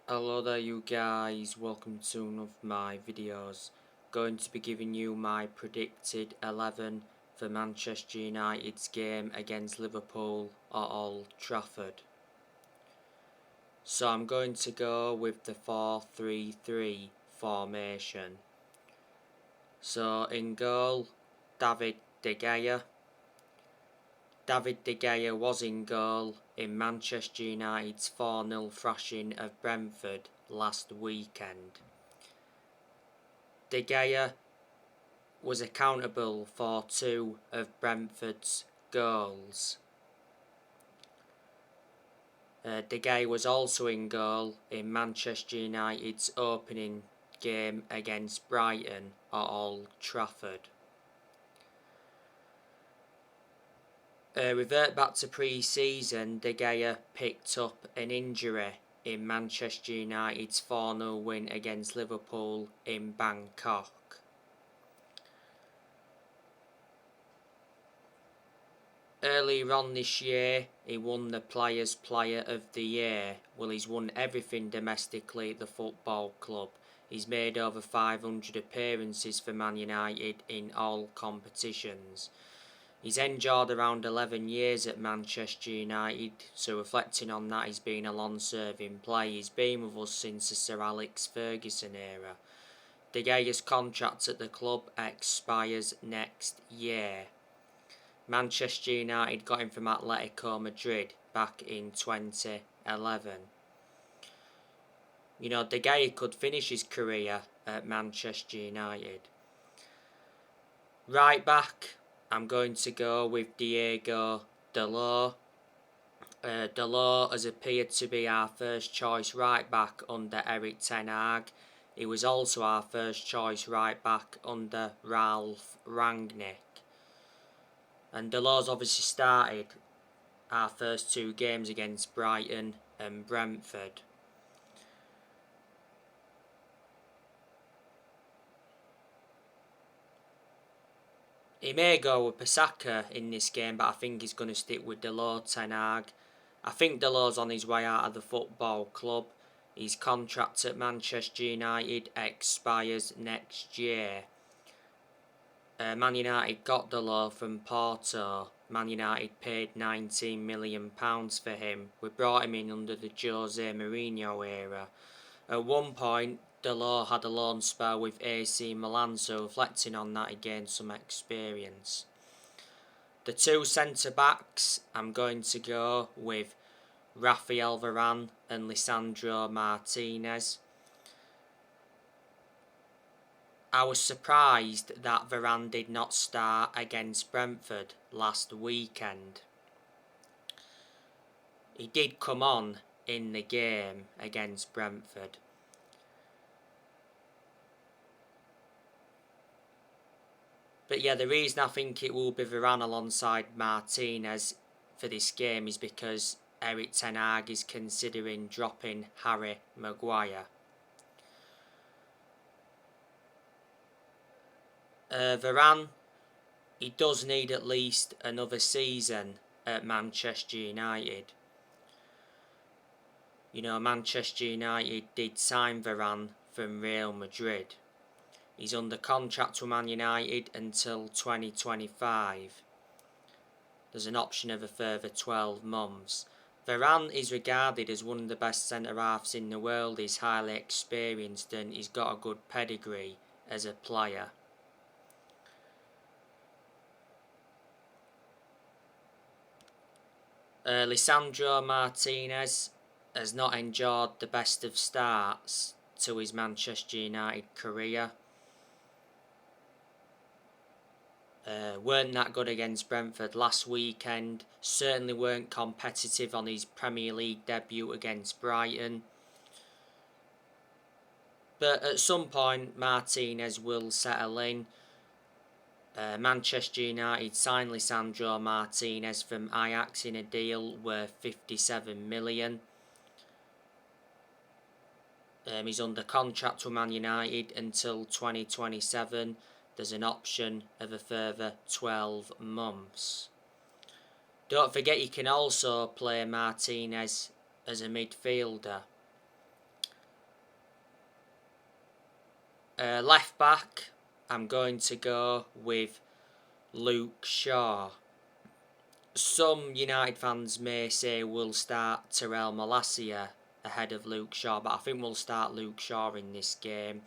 Hello there you guys, welcome to one of my videos. Going to be giving you my predicted 11 for Manchester United's game against Liverpool at Old Trafford. So I'm going to go with the 4-3-3 formation. So in goal, David De Gea. David De Gea was in goal in Manchester United's 4-0 thrashing of Brentford last weekend. De Gea was accountable for 2 of Brentford's goals. De Gea was also in goal in Manchester United's opening game against Brighton at Old Trafford. Revert back to pre-season, De Gea picked up an injury in Manchester United's 4-0 win against Liverpool in Bangkok. Earlier on this year, he won the Players' Player of the Year. Well, he's won everything domestically at the football club. He's made over 500 appearances for Man United in all competitions. He's endured around 11 years at Manchester United, so reflecting on that, he's been a long-serving player. He's been with us since the Sir Alex Ferguson era. De Gea's contract at the club expires next year. Manchester United got him from Atletico Madrid back in 2011. You know, De Gea could finish his career at Manchester United. Right back, I'm going to go with Diego Dalot. Dalot has appeared to be our first choice right back under Erik ten Hag. He was also our first choice right back under Ralf Rangnick. And Dalot's obviously started our first 2 games against Brighton and Brentford. He may go with Pasaka in this game, but I think he's going to stick with Dalot ten Hag. I think Dalot's on his way out of the football club. His contract at Manchester United expires next year. Man United got Dalot from Porto. Man United paid £19 million for him. We brought him in under the Jose Mourinho era. At one point, Dalot had a loan spell with AC Milan, so reflecting on that, he gained some experience. The 2 centre-backs, I'm going to go with Rafael Varane and Lisandro Martinez. I was surprised that Varane did not start against Brentford last weekend. He did come on in the game against Brentford. But yeah, the reason I think it will be Varane alongside Martinez for this game is because Erik ten Hag is considering dropping Harry Maguire. Varane, he does need at least another season at Manchester United. You know, Manchester United did sign Varane from Real Madrid. He's under contract with Man United until 2025. There's an option of a further 12 months. Varane is regarded as one of the best centre-halves in the world. He's highly experienced and he's got a good pedigree as a player. Lisandro Martinez has not enjoyed the best of starts to his Manchester United career. Weren't that good against Brentford last weekend. Certainly weren't competitive on his Premier League debut against Brighton. But at some point, Martinez will settle in. Manchester United signed Lisandro Martinez from Ajax in a deal worth £57 million. He's under contract with Man United until 2027. There's an option of a further 12 months. Don't forget you can also play Martinez as a midfielder. Left back, I'm going to go with Luke Shaw. Some United fans may say we'll start Terrell Malacia ahead of Luke Shaw, but I think we'll start Luke Shaw in this game.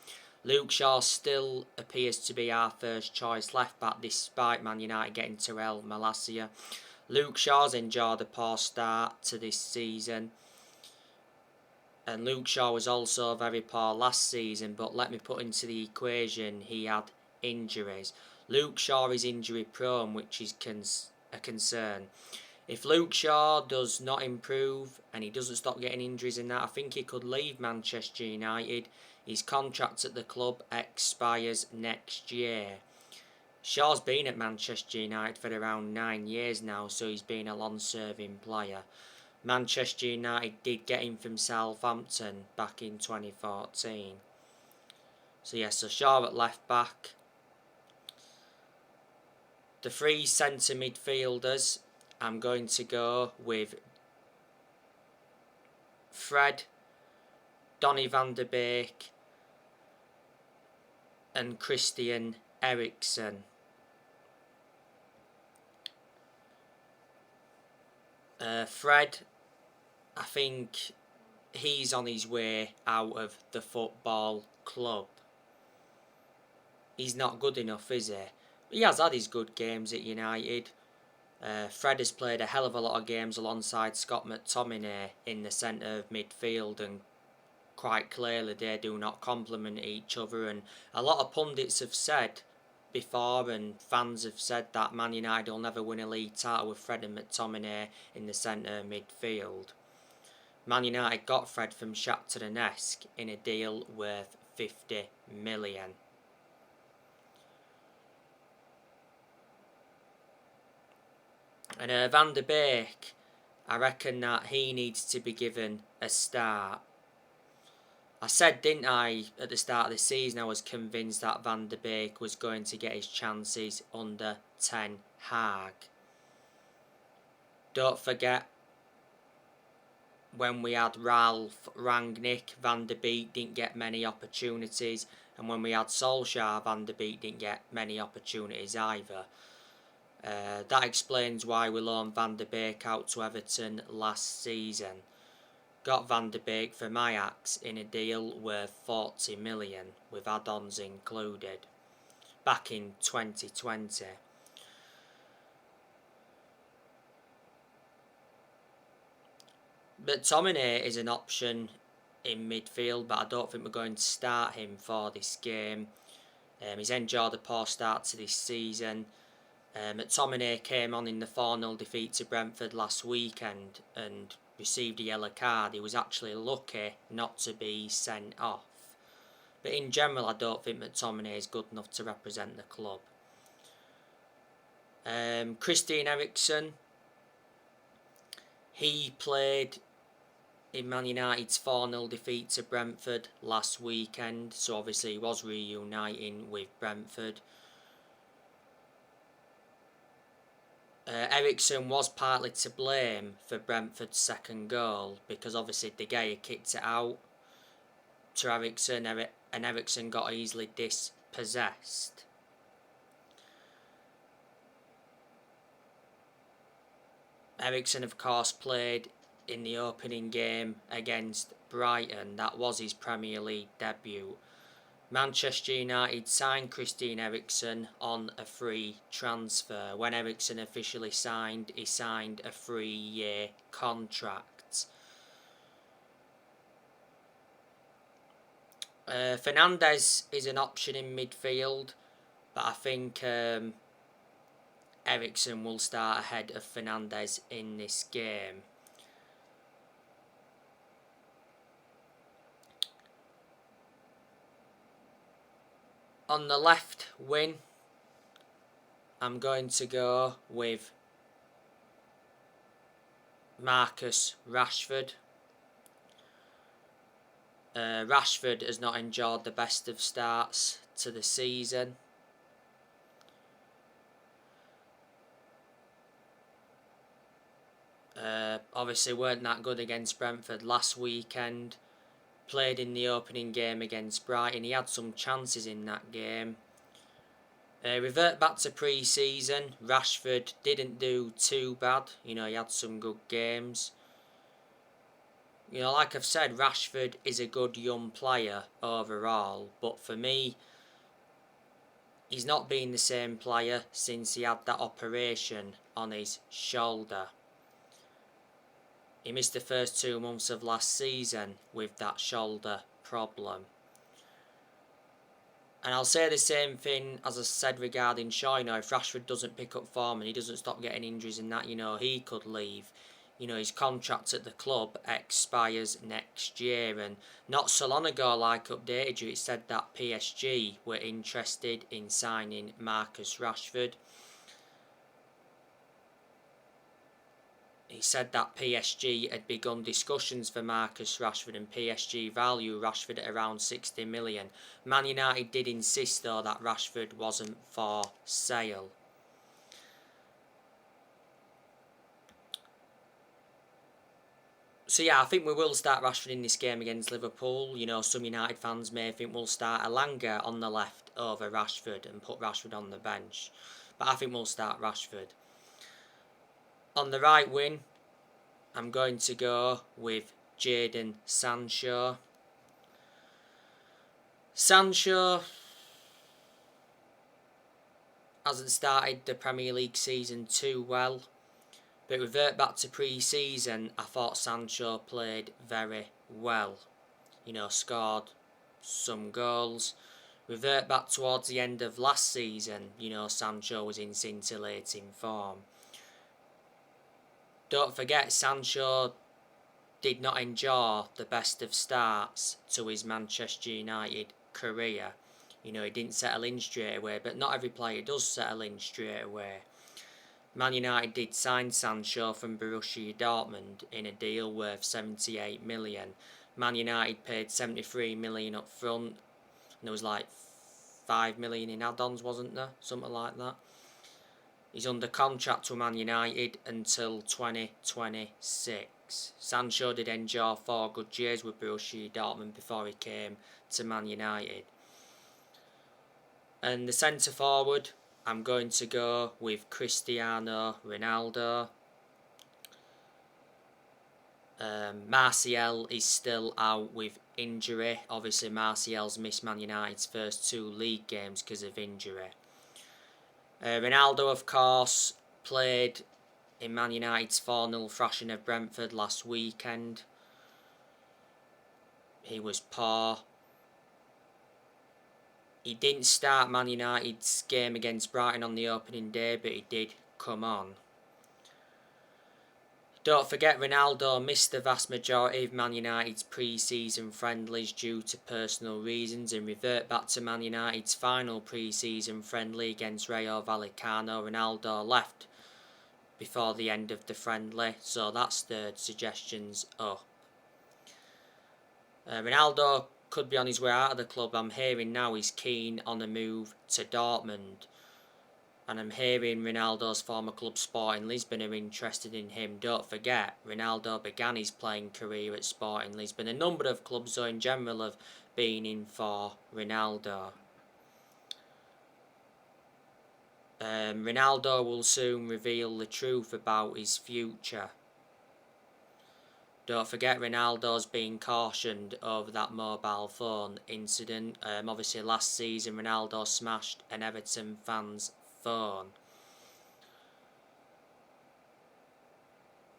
Luke Shaw still appears to be our first choice left back despite Man United getting Terrell Malacia. Luke Shaw's enjoyed a poor start to this season, and Luke Shaw was also very poor last season, but let me put into the equation he had injuries. Luke Shaw is injury prone, which is a concern. If Luke Shaw does not improve and he doesn't stop getting injuries in that, I think he could leave Manchester United. His contract at the club expires next year. Shaw's been at Manchester United for around 9 years now, so he's been a long-serving player. Manchester United did get him from Southampton back in 2014. So Shaw at left back. The three centre midfielders, I'm going to go with Fred, Donny van der Beek and Christian Eriksen. Fred, I think he's on his way out of the football club. He's not good enough, is he? He has had his good games at United. Fred has played a hell of a lot of games alongside Scott McTominay in the centre of midfield, and quite clearly they do not complement each other. And a lot of pundits have said before, and fans have said, that Man United will never win a league title with Fred and McTominay in the centre midfield. Man United got Fred from Shakhtar Donetsk in a deal worth 50 million. And Van der Beek, I reckon that he needs to be given a start. I said, didn't I, at the start of the season, I was convinced that Van der Beek was going to get his chances under Ten Hag. Don't forget, when we had Ralph Rangnick, Van der Beek didn't get many opportunities. And when we had Solskjaer, Van der Beek didn't get many opportunities either. That explains why we loaned Van der Beek out to Everton last season. Got Van der Beek from Ajax in a deal worth 40 million with add-ons included back in 2020. But McTominay is an option in midfield, but I don't think we're going to start him for this game. He's enjoyed a poor start to this season. McTominay came on in the 4-0 defeat to Brentford last weekend and received a yellow card. He was actually lucky not to be sent off. But in general, I don't think McTominay is good enough to represent the club. Christian Eriksen, he played in Man United's 4-0 defeat to Brentford last weekend, so obviously he was reuniting with Brentford. Eriksen was partly to blame for Brentford's second goal, because obviously De Gea kicked it out to Eriksen, and Eriksen got easily dispossessed. Eriksen, of course, played in the opening game against Brighton. That was his Premier League debut. Manchester United signed Christian Eriksen on a free transfer. When Eriksen officially signed, he signed a 3-year contract. Fernandes is an option in midfield, but I think Eriksen will start ahead of Fernandes in this game. On the left wing, I'm going to go with Marcus Rashford. Rashford has not enjoyed the best of starts to the season. Obviously weren't that good against Brentford last weekend. played in the opening game against Brighton. He had some chances in that game. Revert back to pre-season. Rashford didn't do too bad. You know, he had some good games. You know, like I've said, Rashford is a good young player overall. But for me, he's not been the same player since he had that operation on his shoulder. He missed the first 2 months of last season with that shoulder problem. And I'll say the same thing as I said regarding Shaw. You know, if Rashford doesn't pick up form and he doesn't stop getting injuries and that, you know, he could leave. You know, his contract at the club expires next year. And not so long ago, like updated you, it said that PSG were interested in signing Marcus Rashford. He said that PSG had begun discussions for Marcus Rashford, and PSG value Rashford at around 60 million. Man United did insist though that Rashford wasn't for sale. So yeah, I think we will start Rashford in this game against Liverpool. You know, some United fans may think we'll start Elanga on the left over Rashford and put Rashford on the bench. But I think we'll start Rashford. On the right wing, I'm going to go with Jadon Sancho. Sancho hasn't started the Premier League season too well. But revert back to pre-season, I thought Sancho played very well. You know, scored some goals. Revert back towards the end of last season, you know, Sancho was in scintillating form. Don't forget, Sancho did not endure the best of starts to his Manchester United career. You know, he didn't settle in straight away, but not every player does settle in straight away. Man United did sign Sancho from Borussia Dortmund in a deal worth 78 million. Man United paid 73 million up front, and there was like 5 million in add-ons, wasn't there? Something like that. He's under contract with Man United until 2026. Sancho did endure 4 good years with Borussia Dortmund before he came to Man United. And the centre forward, I'm going to go with Cristiano Ronaldo. Martial is still out with injury. Obviously, Martial's missed Man United's first 2 league games because of injury. Ronaldo, of course, played in Man United's 4-0 thrashing of Brentford last weekend. He was poor. He didn't start Man United's game against Brighton on the opening day, but he did come on. Don't forget, Ronaldo missed the vast majority of Man United's pre-season friendlies due to personal reasons, and revert back to Man United's final pre-season friendly against Rayo Vallecano. Ronaldo left before the end of the friendly, so that's third suggestions up. Ronaldo could be on his way out of the club. I'm hearing now he's keen on a move to Dortmund. And I'm hearing Ronaldo's former club Sporting Lisbon are interested in him. Don't forget, Ronaldo began his playing career at Sporting Lisbon. A number of clubs, though, in general, have been in for Ronaldo. Ronaldo will soon reveal the truth about his future. Don't forget, Ronaldo's been cautioned over that mobile phone incident. Obviously, last season, Ronaldo smashed an Everton fan's phone.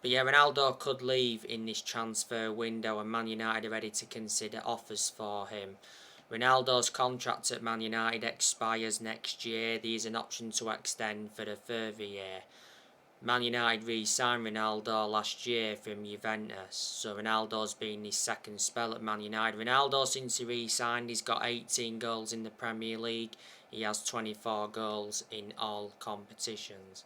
But yeah, Ronaldo could leave in this transfer window, and Man United are ready to consider offers for him. Ronaldo's contract at Man United expires next year. There is an option to extend for a further year. Man United re-signed Ronaldo last year from Juventus, so Ronaldo's been his second spell at Man United. Ronaldo, since he re-signed, he's got 18 goals in the Premier League. He has 24 goals in all competitions.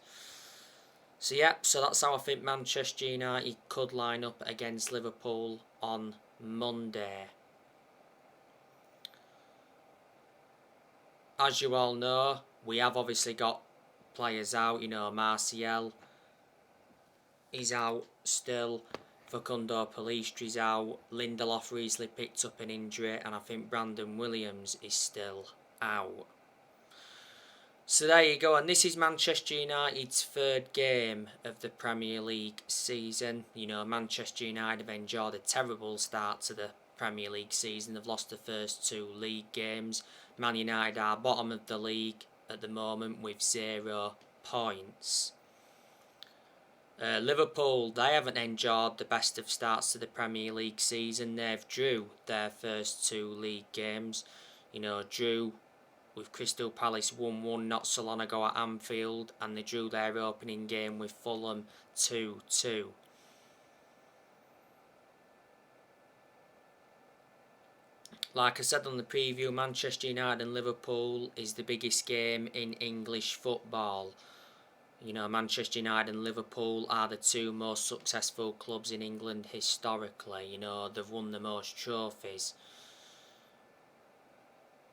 So yeah, so that's how I think Manchester United could line up against Liverpool on Monday. As you all know, we have obviously got players out. You know, Martial is out still. Facundo Palistri's out. Lindelof recently picked up an injury, and I think Brandon Williams is still out. So there you go, and this is Manchester United's third game of the Premier League season. You know, Manchester United have enjoyed a terrible start to the Premier League season. They've lost the first 2 league games. Man United are bottom of the league at the moment with 0 points. Liverpool, they haven't enjoyed the best of starts to the Premier League season. They've drew their first 2 league games. You know, drew with Crystal Palace 1-1 not so long ago at Anfield, and they drew their opening game with Fulham 2-2. Like I said on the preview, Manchester United and Liverpool is the biggest game in English football. You know, Manchester United and Liverpool are the 2 most successful clubs in England historically. You know, they've won the most trophies.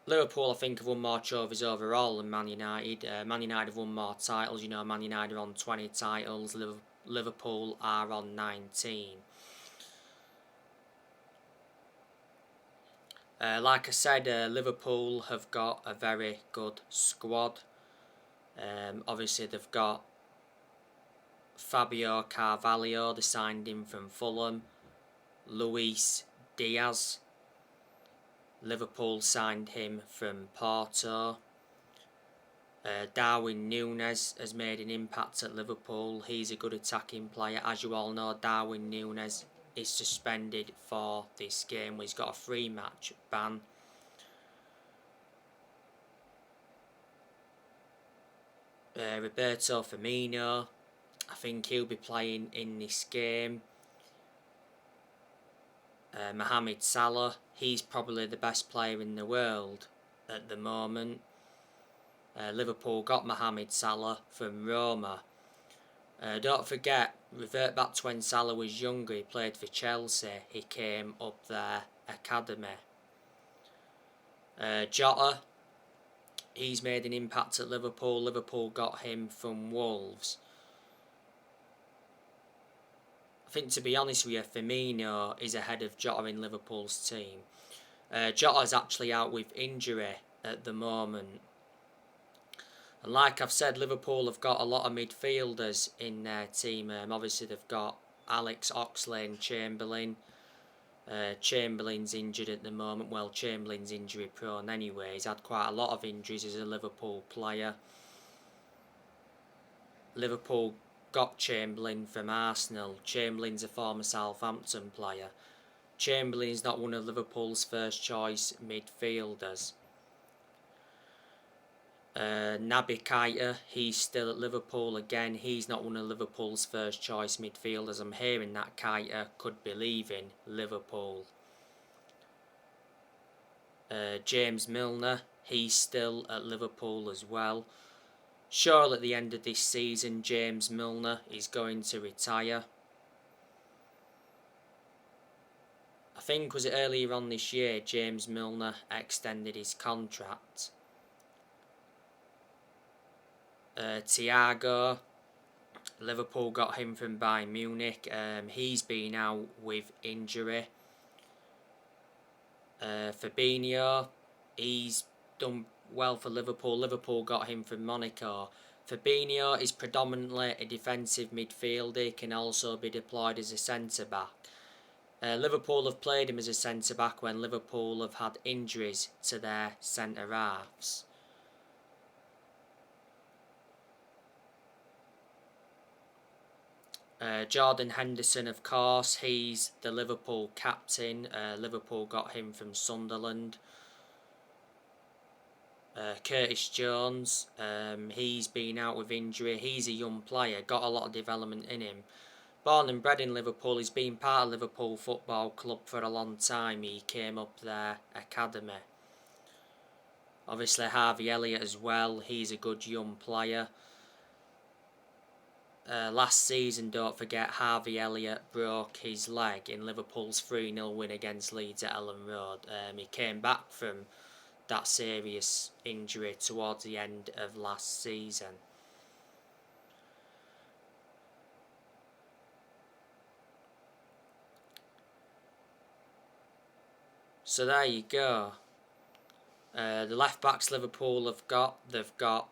Liverpool, I think, have won more trophies overall than Man United. Man United have won more titles. You know, Man United are on 20 titles. Liverpool are on 19. Like I said, Liverpool have got a very good squad. Obviously, they've got Fabio Carvalho, they signed him from Fulham. Luis Diaz, Liverpool signed him from Porto. Darwin Núñez has made an impact at Liverpool. He's a good attacking player. As you all know, Darwin Núñez is suspended for this game. He's got a 3-match ban. Roberto Firmino, I think he'll be playing in this game. Mohamed Salah, he's probably the best player in the world at the moment. Liverpool got Mohamed Salah from Roma. Don't forget, revert back to when Salah was younger, he played for Chelsea. He came up their academy. Jota, he's made an impact at Liverpool. Liverpool got him from Wolves. I think, to be honest with you, Firmino is ahead of Jota in Liverpool's team. Jota's actually out with injury at the moment. And like I've said, Liverpool have got a lot of midfielders in their team. Obviously, they've got Alex Oxlade-Chamberlain. Chamberlain's injured at the moment. Well, Chamberlain's injury prone anyway. He's had quite a lot of injuries as a Liverpool player. Liverpool got Chamberlain from Arsenal. Chamberlain's a former Southampton player. Chamberlain's not one of Liverpool's first choice midfielders. Naby Keita, he's still at Liverpool again. He's not one of Liverpool's first choice midfielders. I'm hearing that Keita could be leaving Liverpool. James Milner, he's still at Liverpool as well. Sure, at the end of this season, James Milner is going to retire. I think, was it earlier on this year, James Milner extended his contract. Thiago, Liverpool got him from Bayern Munich. He's been out with injury. Fabinho, he's done well for Liverpool. Liverpool got him from Monaco. Fabinho is predominantly a defensive midfielder. He can also be deployed as a centre-back. Liverpool have played him as a centre-back when Liverpool have had injuries to their centre-halves. Jordan Henderson, of course, he's the Liverpool captain. Liverpool got him from Sunderland. Curtis Jones, he's been out with injury. He's a young player, got a lot of development in him. Born and bred in Liverpool, he's been part of Liverpool Football Club for a long time. He came up their academy. Obviously Harvey Elliott as well, he's a good young player. Last season, don't forget, Harvey Elliott broke his leg in Liverpool's 3-0 win against Leeds at Ellen Road. He came back from that serious injury towards the end of last season. So there you go. The left backs Liverpool they've got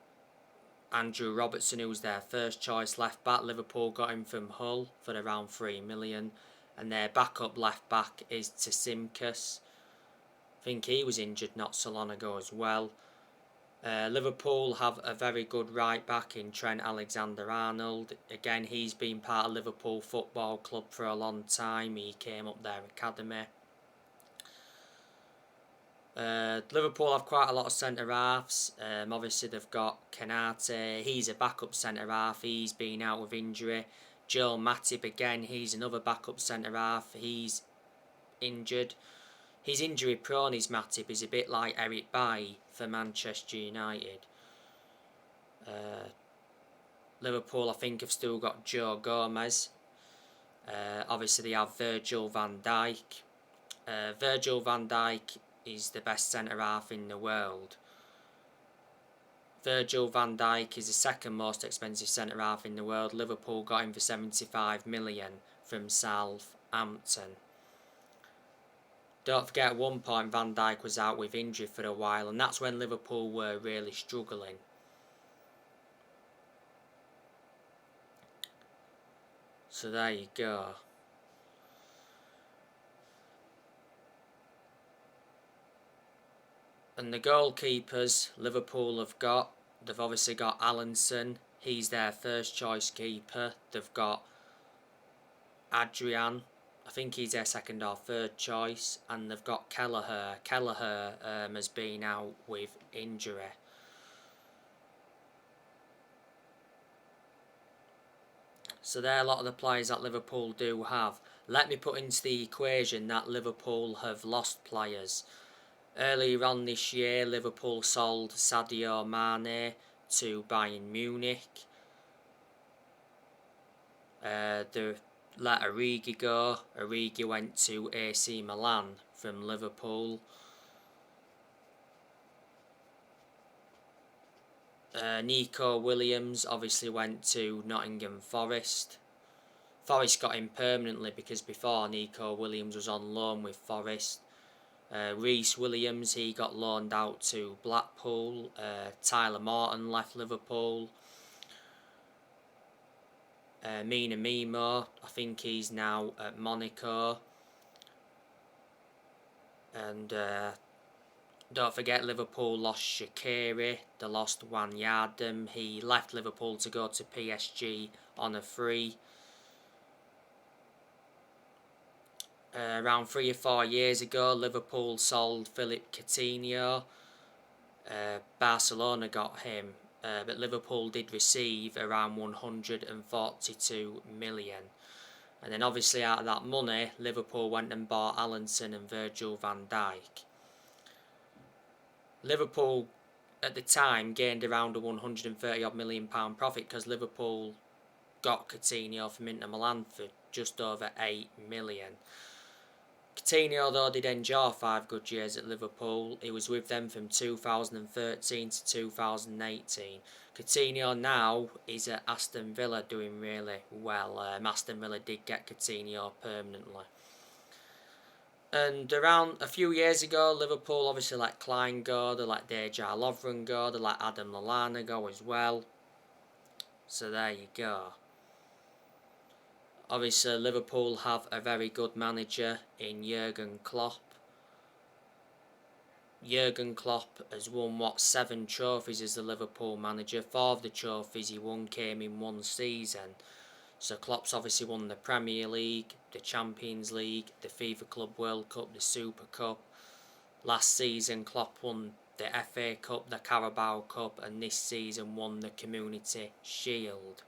Andrew Robertson, who was their first choice left back. Liverpool got him from Hull for around 3 million. And their backup left back is Tsimkas. I think he was injured not so long ago as well. Liverpool have a very good right back in Trent Alexander-Arnold. Again, he's been part of Liverpool Football Club for a long time. He came up their academy. Liverpool have quite a lot of centre-halves. Obviously, they've got Kanate. He's a backup centre-half. He's been out with injury. Joel Matip, again, he's another backup centre-half. He's injured. He's injury prone, his Matip. He's a bit like Eric Bailly for Manchester United. Liverpool, I think, have still got Joe Gomez. Obviously, they have Virgil van Dijk. Virgil van Dijk is the best centre-half in the world. Virgil van Dijk is the second most expensive centre-half in the world. Liverpool got him for 75 million from Southampton. Don't forget, at one point Van Dijk was out with injury for a while, and that's when Liverpool were really struggling. So there you go. And the goalkeepers Liverpool they've obviously got Allinson. He's their first choice keeper. They've got Adrian. I think he's their second or third choice. And they've got Kelleher. Kelleher has been out with injury. So they're a lot of the players that Liverpool do have. Let me put into the equation that Liverpool have lost players. Earlier on this year, Liverpool sold Sadio Mane to Bayern Munich. They let Origi go. Origi went to AC Milan from Liverpool. Nico Williams obviously went to Nottingham Forest. Forest got him permanently because before Nico Williams was on loan with Forest. Reece Williams, he got loaned out to Blackpool. Tyler Morton left Liverpool. Mina Mimo, I think he's now at Monaco. And don't forget, Liverpool lost Shaqiri. They lost Wijnaldum. He left Liverpool to go to PSG on a free. Around 3 or 4 years ago, Liverpool sold Philippe Coutinho. Barcelona got him, but Liverpool did receive around 142 million. And then obviously out of that money, Liverpool went and bought Allinson and Virgil van Dijk. Liverpool at the time gained around a £130 million profit because Liverpool got Coutinho from Inter Milan for just over 8 million. Coutinho, though, did enjoy 5 good years at Liverpool. He was with them from 2013 to 2018. Coutinho now is at Aston Villa doing really well. Aston Villa did get Coutinho permanently. And around a few years ago, Liverpool obviously let Klein go, they let Dejan Lovren go, they let Adam Lallana go as well. So there you go. Obviously, Liverpool have a very good manager in Jurgen Klopp. Jurgen Klopp has won, 7 trophies as the Liverpool manager. 4 of the trophies he won came in one season. So Klopp's obviously won the Premier League, the Champions League, the FIFA Club World Cup, the Super Cup. Last season, Klopp won the FA Cup, the Carabao Cup, and this season won the Community Shield.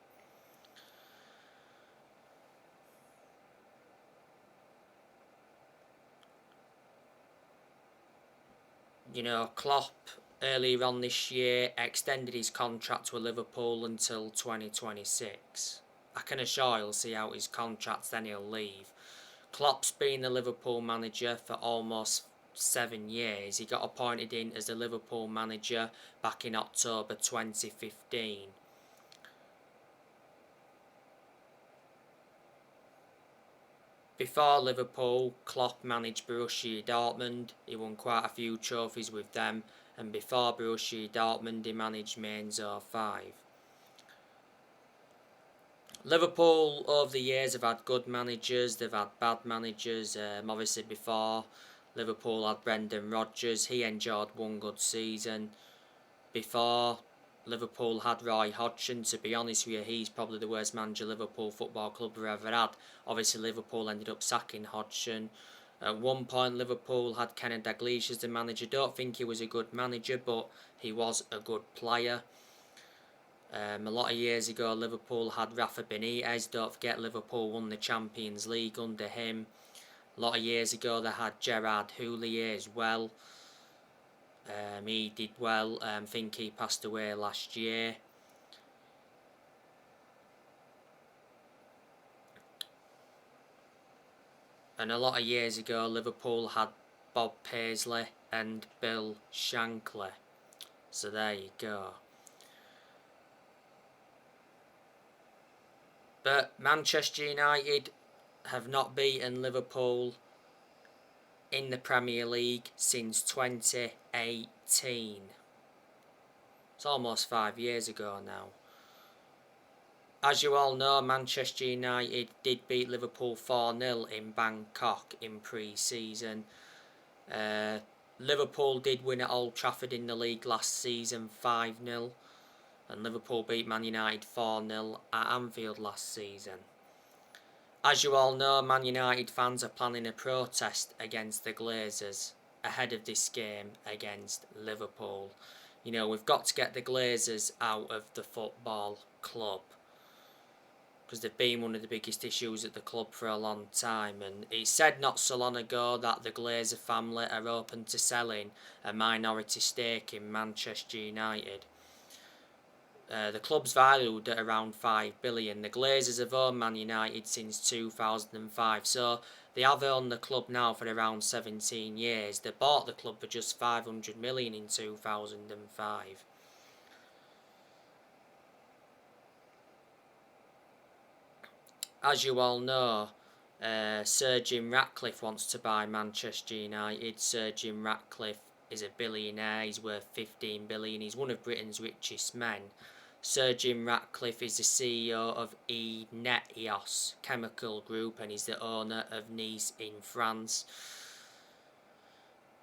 You know, Klopp earlier on this year extended his contract with Liverpool until 2026. I can assure he'll see out his contract, then he'll leave. Klopp's been the Liverpool manager for almost 7 years. He got appointed in as the Liverpool manager back in October 2015. Before Liverpool, Klopp managed Borussia Dortmund. He won quite a few trophies with them. And before Borussia Dortmund, he managed Mainz 05. Liverpool over the years have had good managers, they've had bad managers. Obviously before Liverpool had Brendan Rodgers, he enjoyed one good season. Before Liverpool had Roy Hodgson, to be honest with you, he's probably the worst manager Liverpool Football Club have ever had. Obviously Liverpool ended up sacking Hodgson. At one point Liverpool had Kenneth Dalglish as the manager. Don't think he was a good manager, but he was a good player. A lot of years ago Liverpool had Rafa Benitez. Don't forget Liverpool won the Champions League under him. A lot of years ago they had Gerard Houllier as well. He did well. I think he passed away last year. And a lot of years ago Liverpool had Bob Paisley and Bill Shankly. So there you go. But Manchester United have not beaten Liverpool in the Premier League since 2018. It's almost 5 years ago now. As you all know, Manchester United did beat Liverpool 4-0 in Bangkok in pre-season. Liverpool did win at Old Trafford in the league last season 5-0. And Liverpool beat Man United 4-0 at Anfield last season. As you all know, Man United fans are planning a protest against the Glazers ahead of this game against Liverpool. You know, we've got to get the Glazers out of the football club, because they've been one of the biggest issues at the club for a long time. And it's said not so long ago that the Glazer family are open to selling a minority stake in Manchester United. The club's valued at around $5 billion. The Glazers have owned Man United since 2005, so they have owned the club now for around 17 years. They bought the club for just $500 million in 2005. As you all know, Sir Jim Ratcliffe wants to buy Manchester United. Sir Jim Ratcliffe is a billionaire. He's worth $15 billion. He's one of Britain's richest men. Sir Jim Ratcliffe is the CEO of Ineos Chemical Group, and he's the owner of Nice in France.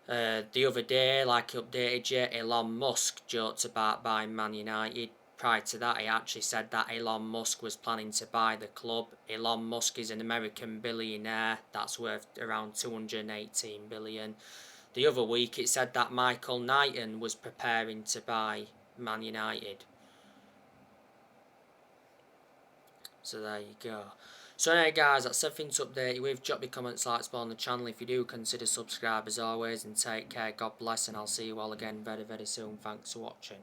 The other day, like I updated you, Elon Musk joked about buying Man United. Prior to that, he actually said that Elon Musk was planning to buy the club. Elon Musk is an American billionaire that's worth around $218 billion. The other week, it said that Michael Knighton was preparing to buy Man United. So there you go. So anyway guys, that's everything to update you with. Drop your comments, like, support on the channel. If you do, consider subscribe as always, and take care. God bless, and I'll see you all again very, very soon. Thanks for watching.